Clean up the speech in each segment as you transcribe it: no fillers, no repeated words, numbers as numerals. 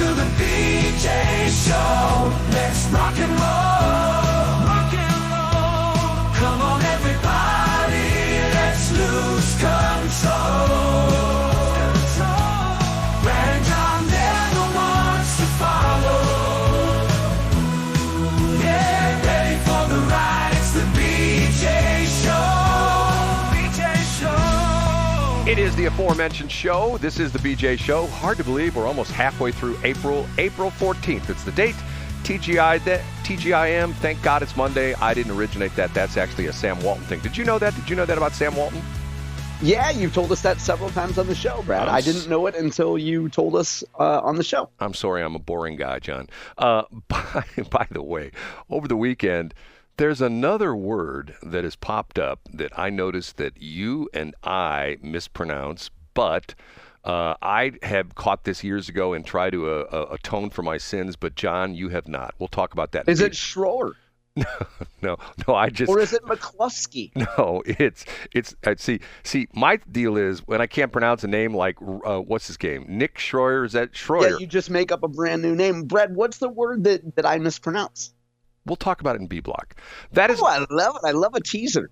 to the BJ Show. Let's rock and roll. Rock and roll. Come on, everybody. Let's lose control. Brad and John never wants to follow. Yeah, ready for the ride. It's the BJ Show. BJ Show. It is the aforementioned show. This is the BJ Show. Hard to believe we're almost halfway through April 14th. It's the date. TGIM. Thank God it's Monday. I didn't originate that. That's actually a Sam Walton thing. Did you know that? Did you know that about Sam Walton? Yeah, you've told us that several times on the show, Brad. I didn't know it until you told us on the show. I'm sorry, I'm a boring guy, John. By the way, over the weekend, there's another word that has popped up that I noticed that you and I mispronounce, but I have caught this years ago and tried to atone for my sins, but John, you have not. We'll talk about that. Is it Schroer? No, I just... Or is it McCluskey? No, it's see, my deal is when I can't pronounce a name like, what's his name? Nick Schroer, is that Schroer? Yeah, you just make up a brand new name. Brad, what's the word that I mispronounce? We'll talk about it in B Block. That is, I love it. I love a teaser.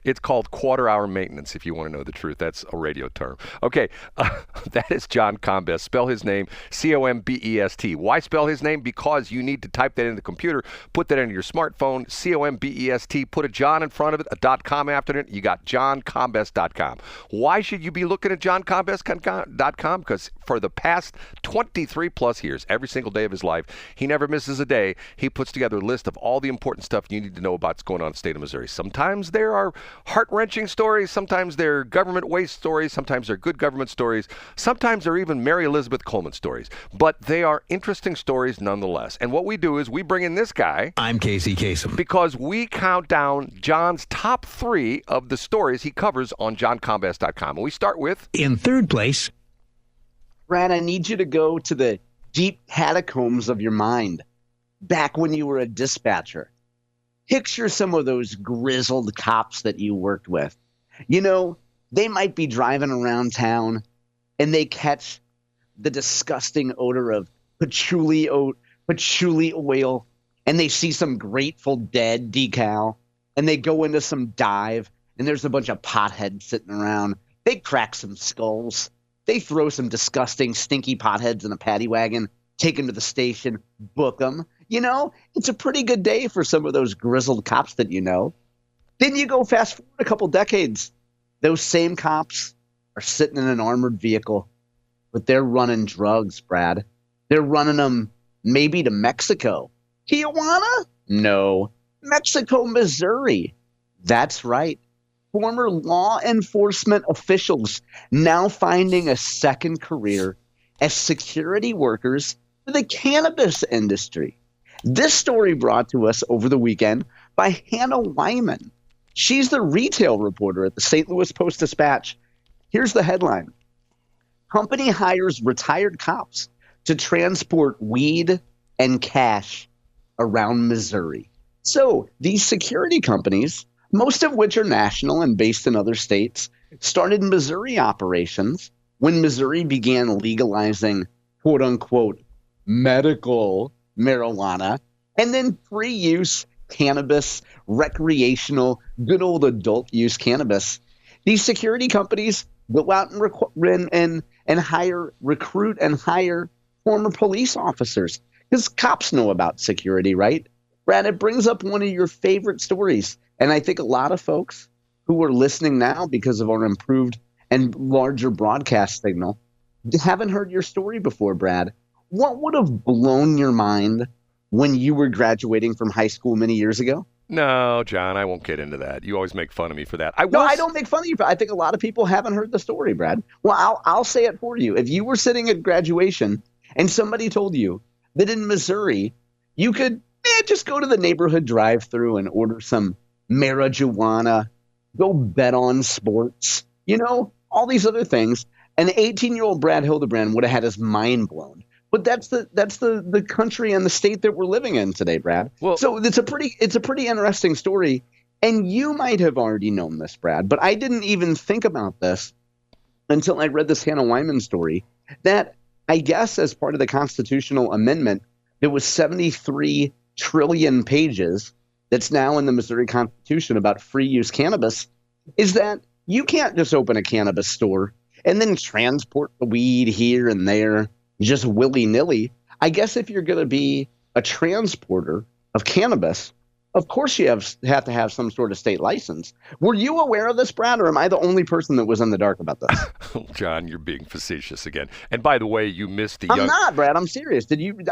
It's called quarter-hour maintenance, if you want to know the truth. That's a radio term. Okay, that is John Combest. Spell his name, Combest. Why spell his name? Because you need to type that in the computer, put that into your smartphone, Combest, put a John in front of it, a .com after it, you got johncombest.com. Why should you be looking at johncombest.com? Because for the past 23-plus years, every single day of his life, he never misses a day. He puts together a list of all the important stuff you need to know about what's going on in the state of Missouri. Sometimes there are heart-wrenching stories. Sometimes they're government waste stories. Sometimes they're good government stories. Sometimes they're even Mary Elizabeth Coleman stories. But they are interesting stories nonetheless. And what we do is we bring in this guy. I'm Casey Kasem. Because we count down John's top 3 of the stories he covers on johncombest.com. And we start with... In third place... Brad, I need you to go to the deep catacombs of your mind. Back when you were a dispatcher. Picture some of those grizzled cops that you worked with. You know, they might be driving around town and they catch the disgusting odor of patchouli oil, and they see some Grateful Dead decal, and they go into some dive, and there's a bunch of potheads sitting around. They crack some skulls. They throw some disgusting, stinky potheads in a paddy wagon, take them to the station, book them. You know, it's a pretty good day for some of those grizzled cops that you know. Then you go fast forward a couple decades. Those same cops are sitting in an armored vehicle, but they're running drugs, Brad. They're running them maybe to Mexico. Tijuana? No. Mexico, Missouri. That's right. Former law enforcement officials now finding a second career as security workers for the cannabis industry. This story brought to us over the weekend by Hannah Wyman. She's the retail reporter at the St. Louis Post-Dispatch. Here's the headline. Company hires retired cops to transport weed and cash around Missouri. So these security companies, most of which are national and based in other states, started Missouri operations when Missouri began legalizing, quote unquote, medical marijuana, and then free use cannabis, recreational, good old adult use cannabis. These security companies go out and recruit and hire former police officers, because cops know about security, right? Brad, it brings up one of your favorite stories, and I think a lot of folks who are listening now because of our improved and larger broadcast signal haven't heard your story before, Brad. What would have blown your mind when you were graduating from high school many years ago? No, John, I won't get into that. You always make fun of me for that. No, I don't make fun of you. I think a lot of people haven't heard the story, Brad. Well, I'll say it for you. If you were sitting at graduation and somebody told you that in Missouri you could just go to the neighborhood drive-thru and order some marijuana, go bet on sports, you know, all these other things, an 18-year-old Brad Hildebrand would have had his mind blown. But that's the country and the state that we're living in today, Brad. Well, so it's a pretty interesting story. And you might have already known this, Brad, but I didn't even think about this until I read this Hannah Wyman story, that I guess as part of the constitutional amendment, there was 73 trillion pages that's now in the Missouri Constitution about free use cannabis, is that you can't just open a cannabis store and then transport the weed here and there just willy-nilly. I guess if you're going to be a transporter of cannabis, of course you have to have some sort of state license. Were you aware of this, Brad, or am I the only person that was in the dark about this? John, you're being facetious again. And by the way, you missed the I'm not, Brad. I'm serious.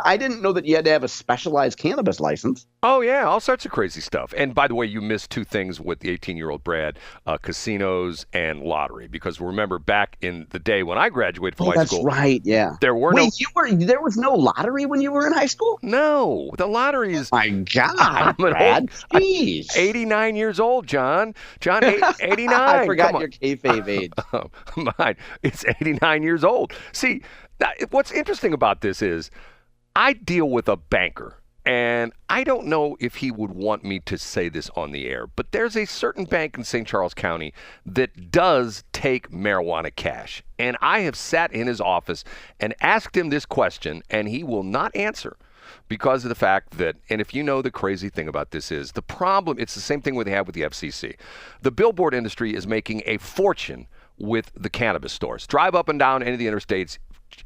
I didn't know that you had to have a specialized cannabis license. Oh, yeah, all sorts of crazy stuff. And by the way, you missed two things with the 18-year-old Brad, casinos and lottery. Because remember, back in the day when I graduated from high school. That's right, yeah. There were there was no lottery when you were in high school? No, the lottery is... My God, Brad. Jeez. 89 years old, John. John, 89. I forgot your kayfabe age. Mine. It's 89 years old. See, what's interesting about this is I deal with a banker. And I don't know if he would want me to say this on the air, but there's a certain bank in St. Charles County that does take marijuana cash. And I have sat in his office and asked him this question, and he will not answer. Because of the fact that, and if you know the crazy thing about this is, the problem, it's the same thing we have with the FCC. The billboard industry is making a fortune with the cannabis stores. Drive up and down any of the interstates.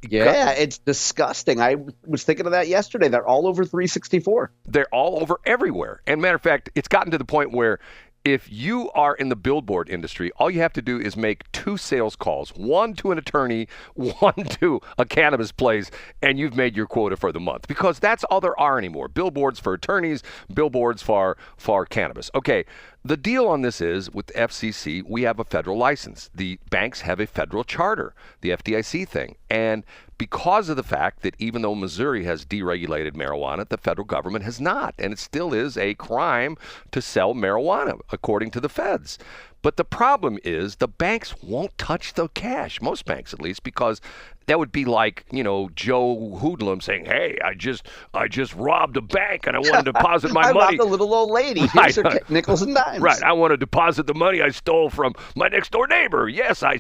Yeah, it's disgusting. I was thinking of that yesterday. They're all over 364. They're all over everywhere. And matter of fact, it's gotten to the point where if you are in the billboard industry, all you have to do is make 2 sales calls, one to an attorney, one to a cannabis place, and you've made your quota for the month. Because that's all there are anymore. Billboards for attorneys, billboards for cannabis. Okay, the deal on this is, with the FCC, we have a federal license. The banks have a federal charter, the FDIC thing. And because of the fact that even though Missouri has deregulated marijuana, the federal government has not. And it still is a crime to sell marijuana, according to the feds. But the problem is the banks won't touch the cash, most banks at least, because that would be like, Joe Hoodlum saying, hey, I just robbed a bank and I want to deposit my money. I robbed a little old lady. Here's her nickels and dimes. Right. I want to deposit the money I stole from my next door neighbor. Yes, I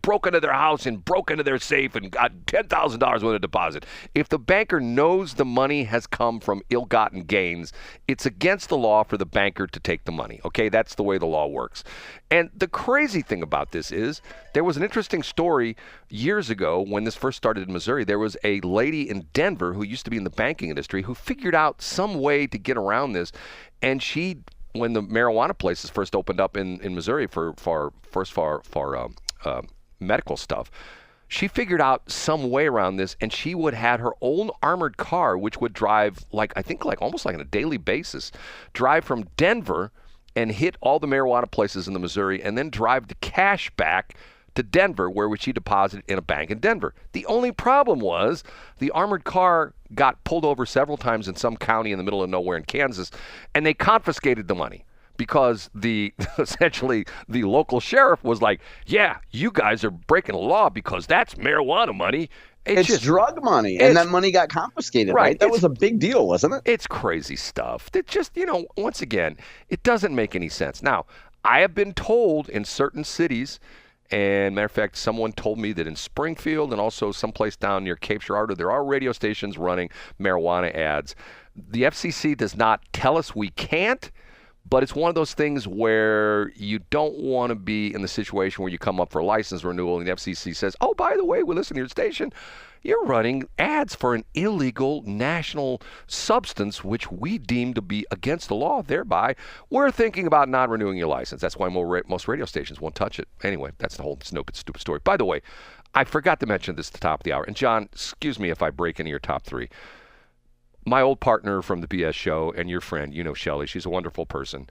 broke into their house and broke into their safe and got $10,000 worth of deposit. If the banker knows the money has come from ill-gotten gains, it's against the law for the banker to take the money. Okay, that's the way the law works. And the crazy thing about this is there was an interesting story years ago when this first started in Missouri. There was a lady in Denver who used to be in the banking industry who figured out some way to get around this. And she, when the marijuana places first opened up in Missouri for medical stuff, she figured out some way around this, and she would have her own armored car, which would drive almost like on a daily basis, drive from Denver and hit all the marijuana places in the Missouri and then drive the cash back to Denver, where would she deposit it in a bank in Denver. The only problem was the armored car got pulled over several times in some county in the middle of nowhere in Kansas, and they confiscated the money because essentially the local sheriff was like, yeah, you guys are breaking the law because that's marijuana money. It's just drug money, and that money got confiscated, right? That was a big deal, wasn't it? It's crazy stuff. It just, once again, it doesn't make any sense. Now, I have been told in certain cities, and matter of fact, someone told me that in Springfield and also someplace down near Cape Girardeau, there are radio stations running marijuana ads. The FCC does not tell us we can't, but it's one of those things where you don't want to be in the situation where you come up for a license renewal and the FCC says, oh, by the way, we listen to your station. You're running ads for an illegal national substance, which we deem to be against the law. Thereby, we're thinking about not renewing your license. That's why most radio stations won't touch it. Anyway, that's the whole stupid story. By the way, I forgot to mention this at the top of the hour. And John, excuse me if I break into your top 3. My old partner from the BS show and your friend, Shelley, she's a wonderful person.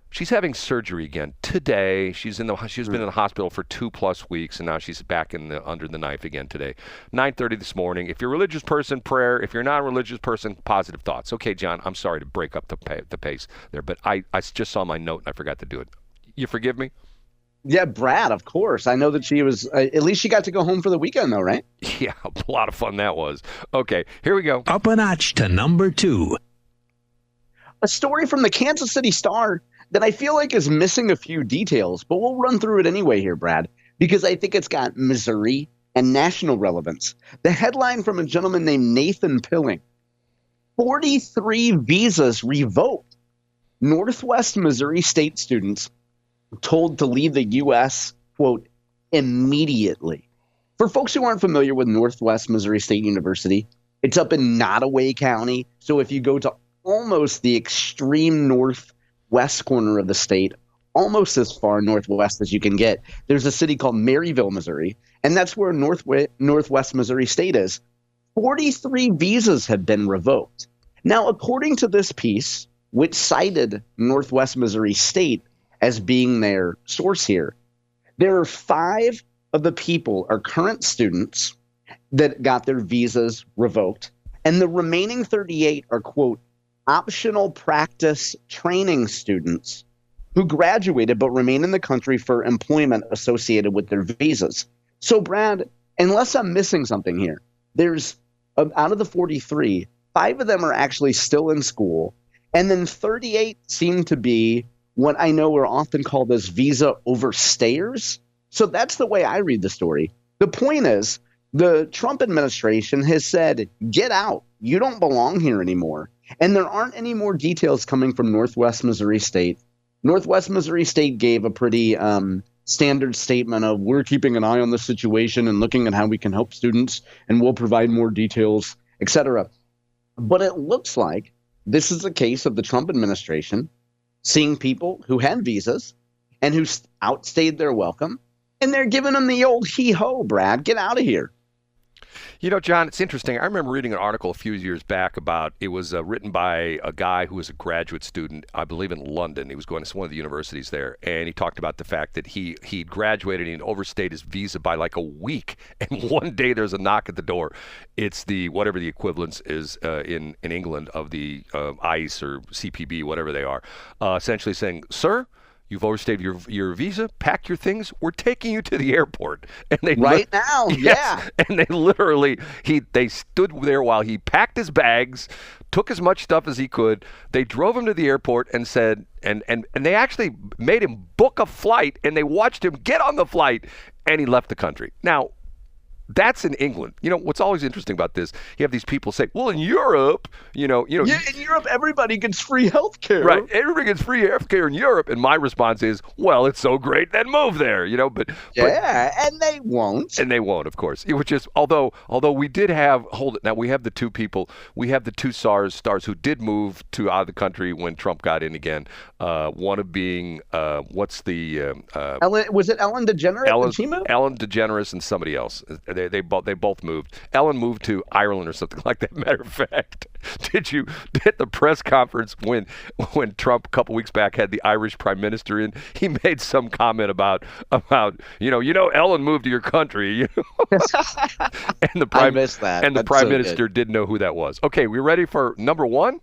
She's having surgery again today. She's been in the hospital for 2+ weeks, and now she's back under the knife again today. 9:30 this morning. If you're a religious person, prayer. If you're not a religious person, positive thoughts. Okay, John, I'm sorry to break up the pace there, but I just saw my note and I forgot to do it. You forgive me? Yeah, Brad, of course. I know that she was, at least she got to go home for the weekend though, right? Yeah, a lot of fun that was. Okay, here we go. Up a notch to number 2. A story from the Kansas City Star that I feel like is missing a few details, but we'll run through it anyway here, Brad, because I think it's got Missouri and national relevance. The headline from a gentleman named Nathan Pilling: 43 visas revoked. Northwest Missouri State students told to leave the U.S., quote, immediately. For folks who aren't familiar with Northwest Missouri State University, it's up in Nottoway County. So if you go to almost the extreme northwest corner of the state, almost as far northwest as you can get, there's a city called Maryville, Missouri, and that's where Northwest Missouri State is. 43 visas have been revoked. Now, according to this piece, which cited Northwest Missouri State as being their source here, there are 5 of the people are current students that got their visas revoked, and the remaining 38 are, quote, optional practice training students who graduated but remain in the country for employment associated with their visas. So, Brad, unless I'm missing something here, there's out of the 43, 5 of them are actually still in school, and then 38 seem to be what I know are often called as visa overstayers. So that's the way I read the story. The point is, the Trump administration has said, get out. You don't belong here anymore. And there aren't any more details coming from Northwest Missouri State. Northwest Missouri State gave a pretty standard statement of, we're keeping an eye on the situation and looking at how we can help students, and we'll provide more details, etc. But it looks like this is a case of the Trump administration seeing people who had visas and who outstayed their welcome, and they're giving them the old hee-ho, Brad. Get out of here. You know, John, it's interesting. I remember reading an article a few years back about, it was written by a guy who was a graduate student, I believe in London. He was going to one of the universities there, and he talked about the fact that he graduated and overstayed his visa by like a week, and one day there's a knock at the door. It's the, whatever the equivalence is in England of the ICE or CPB, whatever they are, essentially saying, sir, you've overstayed your visa. Pack your things. We're taking you to the airport. And they now, yes, yeah. And they literally they stood there while he packed his bags, took as much stuff as he could. They drove him to the airport and said, and they actually made him book a flight, and they watched him get on the flight, and he left the country. Now, that's in England. You know, what's always interesting about this, you have these people say, well, in Europe, yeah, in Europe, everybody gets free health care. Right. Everybody gets free health care in Europe. And my response is, well, it's so great, then move there, but and they won't. And they won't, of course. Which is, although we did have, now we have the 2 people, we have the 2 stars who did move out of the country when Trump got in again. One of being, what's the... was it Ellen DeGeneres? Ellen DeGeneres and somebody else. They both moved. Ellen moved to Ireland or something like that. Matter of fact, did you at the press conference when Trump a couple weeks back had the Irish prime minister in? He made some comment about Ellen moved to your country. And the prime I missed that. And the That's prime so minister good. didn't know who that was. Okay, we ready for number 1?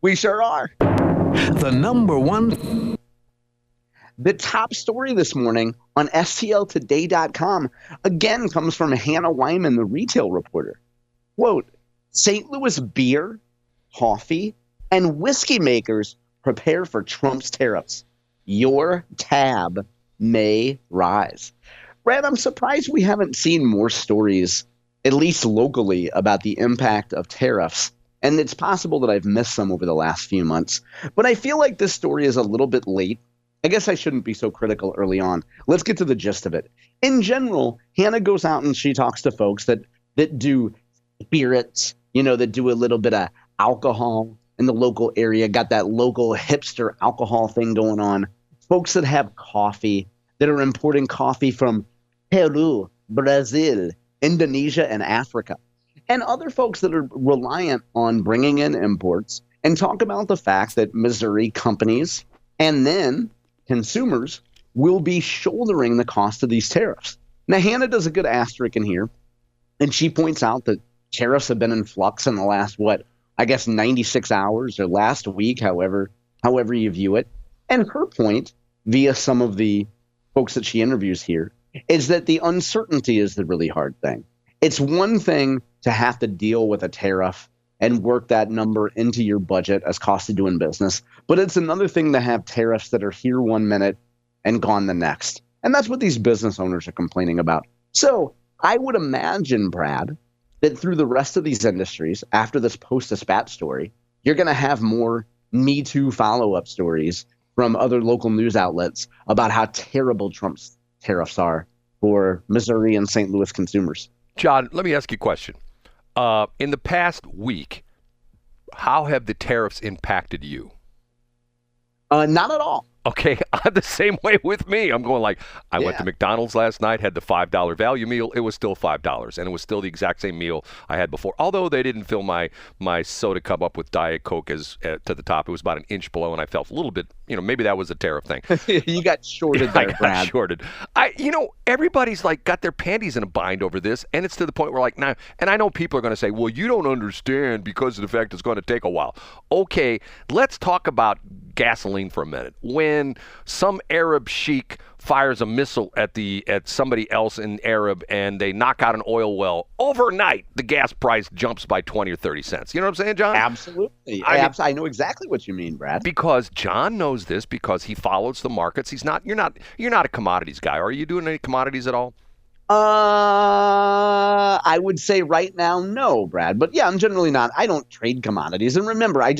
We sure are. The number 1. The top story this morning on stltoday.com again comes from Hannah Wyman, the retail reporter. Quote, St. Louis beer, coffee, and whiskey makers prepare for Trump's tariffs. Your tab may rise. Brad, I'm surprised we haven't seen more stories, at least locally, about the impact of tariffs. And it's possible that I've missed some over the last few months. But I feel like this story is a little bit late. I guess I shouldn't be so critical early on. Let's get to the gist of it. In general, Hannah goes out and she talks to folks that do spirits, that do a little bit of alcohol in the local area, got that local hipster alcohol thing going on. Folks that have coffee, that are importing coffee from Peru, Brazil, Indonesia, and Africa. And other folks that are reliant on bringing in imports, and talk about the fact that Missouri companies and then consumers will be shouldering the cost of these tariffs. Now, Hannah does a good asterisk in here, and she points out that tariffs have been in flux in the last, 96 hours or last week, however you view it. And her point, via some of the folks that she interviews here, is that the uncertainty is the really hard thing. It's one thing to have to deal with a tariff and work that number into your budget as cost of doing business. But it's another thing to have tariffs that are here 1 minute and gone the next. And that's what these business owners are complaining about. So I would imagine, Brad, that through the rest of these industries, after this post-dispatch story, you're going to have more Me Too follow-up stories from other local news outlets about how terrible Trump's tariffs are for Missouri and St. Louis consumers. John, let me ask you a question. In the past week, how have the tariffs impacted you? Not at all. Okay, I'm the same way with me. I'm going like, I went to McDonald's last night, had the $5 value meal. It was still $5, and it was still the exact same meal I had before. Although they didn't fill my soda cup up with Diet Coke as to the top. It was about an inch below, and I felt a little bit, maybe that was a tariff thing. You got shorted there, Brad. I got shorted. Everybody's like got their panties in a bind over this, and it's to the point where like now, and I know people are going to say, well, you don't understand because of the fact it's going to take a while. Okay, let's talk about gasoline for a minute. When some Arab sheik fires a missile at somebody else in Arab and they knock out an oil well, overnight the gas price jumps by 20 or 30 cents. You know what I'm saying, John? Absolutely. I know exactly what you mean, Brad. Because John knows this because he follows the markets. You're not a commodities guy. Are you doing any commodities at all? I would say right now, no, Brad. But yeah, I'm generally not. I don't trade commodities. And remember, I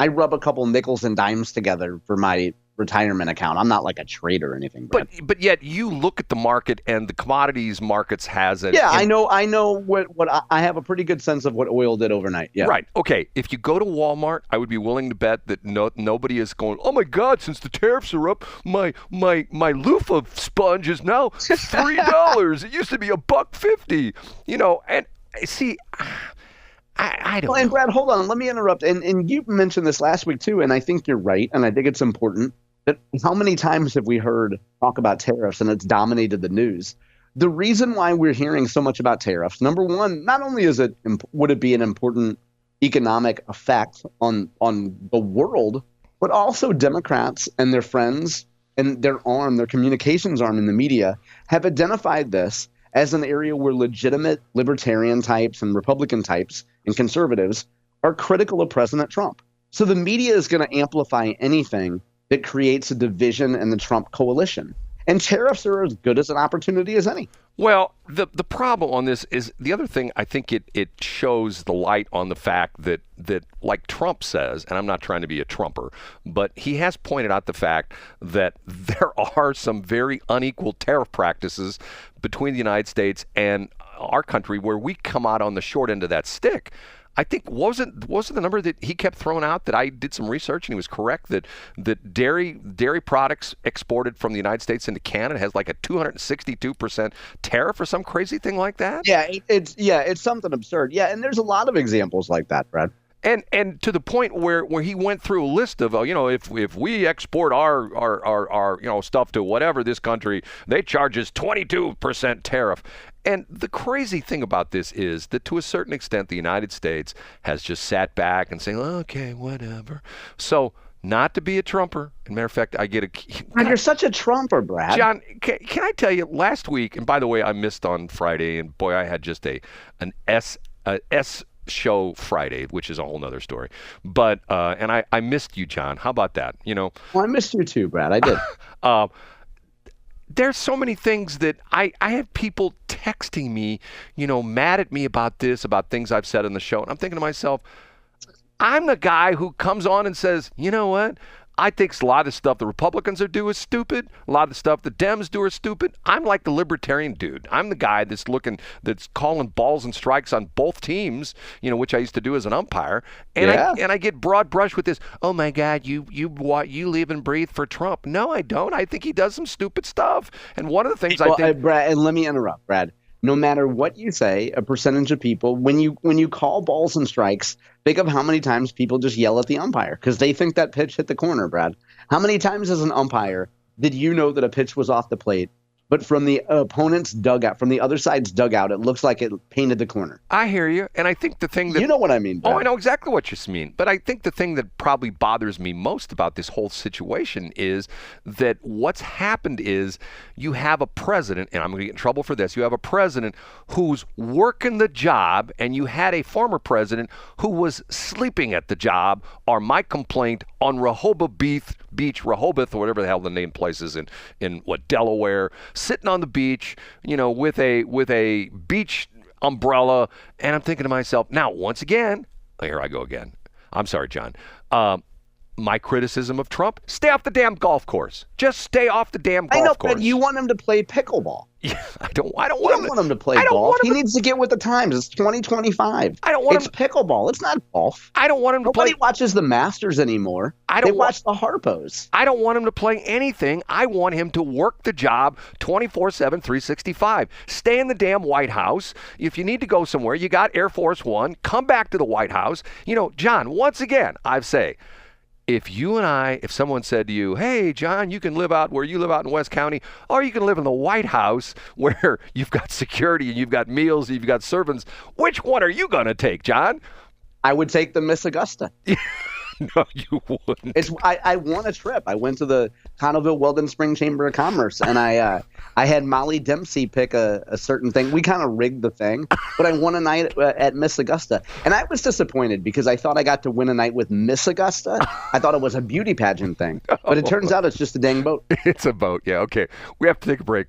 rub a couple nickels and dimes together for my retirement account. I'm not like a trader or anything. Brad. But yet you look at the market and the commodities markets has it. Yeah, I know what I have a pretty good sense of what oil did overnight. Yeah. Right. Okay. If you go to Walmart, I would be willing to bet that nobody is going, oh my God, since the tariffs are up, my loofah sponge is now $3. It used to be $1.50. And see, I don't know. And Brad, hold on. Let me interrupt. And you mentioned this last week too, and I think you're right, and I think it's important that how many times have we heard talk about tariffs and it's dominated the news? The reason why we're hearing so much about tariffs, number one, not only would it be an important economic effect on the world, but also Democrats and their friends and their communications arm in the media have identified this as an area where legitimate libertarian types and Republican types and conservatives are critical of President Trump. So the media is going to amplify anything that creates a division in the Trump coalition. And tariffs are as good as an opportunity as any. Well, the problem on this is the other thing. I think it shows the light on the fact that like Trump says, and I'm not trying to be a Trumper, but he has pointed out the fact that there are some very unequal tariff practices between the United States and our country where we come out on the short end of that stick. I think wasn't the number that he kept throwing out that I did some research and he was correct that dairy products exported from the United States into Canada has like a 262% tariff or some crazy thing like that. Yeah, it's something absurd. Yeah, and there's a lot of examples like that, Brad. And to the point where he went through a list of if we export our stuff to whatever this country, they charge us 22% tariff. And the crazy thing about this is that to a certain extent the United States has just sat back and saying, okay, whatever. So not to be a Trumper. As a matter of fact, I get a. God, you're such a Trumper, Brad. John, can I tell you, last week, and by the way, I missed on Friday, and boy, I had just an S show Friday, which is a whole nother story. But and I missed you, John. How about that? Well, I missed you too, Brad. I did. There's so many things that I have people texting me, mad at me about things I've said on the show. And I'm thinking to myself, I'm the guy who comes on and says, you know what? I think a lot of the stuff the Republicans do is stupid. A lot of the stuff the Dems do are stupid. I'm like the libertarian dude. I'm the guy that's calling balls and strikes on both teams, which I used to do as an umpire. And I get broad brush with this. Oh my God, you live and breathe for Trump. No, I don't. I think he does some stupid stuff. And one of the things Brad, and let me interrupt, Brad. No matter what you say, a percentage of people, when you call balls and strikes, think of how many times people just yell at the umpire because they think that pitch hit the corner, Brad. How many times as an umpire did you know that a pitch was off the plate, but from the opponent's dugout, from the other side's dugout, it looks like it painted the corner? I hear you. And I think the thing that... You know what I mean, Brad. Oh, I know exactly what you mean. But I think the thing that probably bothers me most about this whole situation is that what's happened is you have a president, and I'm going to get in trouble for this, you have a president who's working the job, and you had a former president who was sleeping at the job, or my complaint, on Rehoboth Beach, or whatever the hell the name place is in Delaware. sitting on the beach, with a beach umbrella, and I'm thinking to myself, now, once again, here I go again. I'm sorry, John. My criticism of Trump, stay off the damn golf course. Just stay off the damn golf course. But you want him to play pickleball. Yeah, I don't You don't want want him to play golf. He needs to get with the times. It's 2025. It's pickleball. It's not golf. I don't want him to play. Nobody watches the Masters anymore. They watch the Harpos. I don't want him to play anything. I want him to work the job 24/7, 365. Stay in the damn White House. If you need to go somewhere, you got Air Force One. Come back to the White House. John, once again, I say, if someone said to you, hey, John, you can live out where you live out in West County, or you can live in the White House where you've got security and you've got meals and you've got servants, which one are you going to take, John? I would take the Miss Augusta. No, you wouldn't. I won a trip. I went to the Connellsville Weldon Spring Chamber of Commerce, and I had Molly Dempsey pick a certain thing. We kind of rigged the thing, but I won a night at Miss Augusta. And I was disappointed because I thought I got to win a night with Miss Augusta. I thought it was a beauty pageant thing, but it turns out it's just a dang boat. It's a boat, yeah. Okay, we have to take a break.